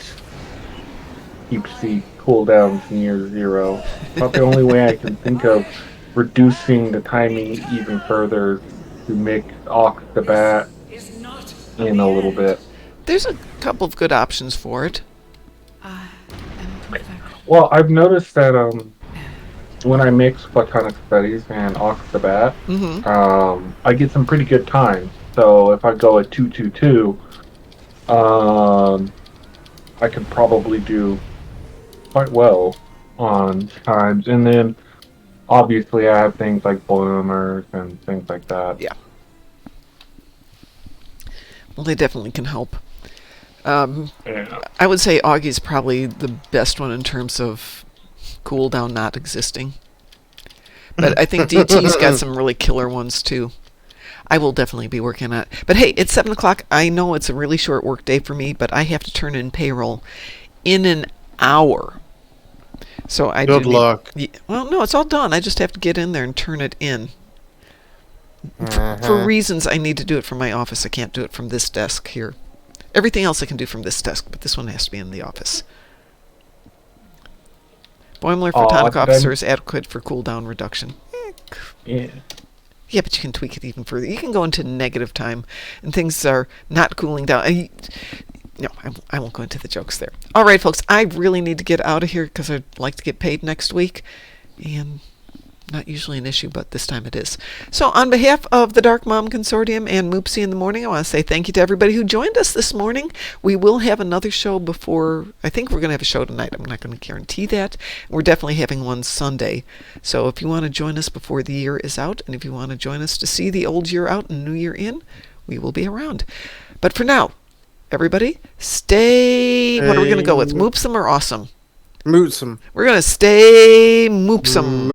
keeps the cooldowns near 0. About the only way I can think of reducing the timing even further to make off the bat in a little bit. There's a couple of good options for it. I am perfect. Well, I've noticed that when I mix platonic studies and off the bat, I get some pretty good times. So if I go at 222, I could probably do quite well on times. And then obviously I have things like bloomers and things like that. Yeah. Well, they definitely can help. Yeah. I would say Augie's probably the best one in terms of cooldown not existing. But I think DT's got some really killer ones too. I will definitely be working on it. But hey, it's 7 o'clock. I know it's a really short work day for me, but I have to turn in payroll in an hour. So I Good do need- luck. well, no, it's all done. I just have to get in there and turn it in. For reasons I need to do it from my office. I can't do it from this desk here. Everything else I can do from this desk, but this one has to be in the office. Boimler Photonic then- Officer is adequate for cooldown reduction. Yeah. Yeah, but you can tweak it even further. You can go into negative time, and things are not cooling down. No, I won't go into the jokes there. All right, folks, I really need to get out of here because I'd like to get paid next week. And not usually an issue, but this time it is. So on behalf of the Dark Mom Consortium and Moopsy in the Morning, I want to say thank you to everybody who joined us this morning. We will have another show before, I think we're going to have a show tonight. I'm not going to guarantee that. We're definitely having one Sunday. So if you want to join us before the year is out, and if you want to join us to see the old year out and new year in, we will be around. But for now, everybody, stay, what are we going to go with? Moopsome or awesome? Mootsome. We're going to stay moopsome.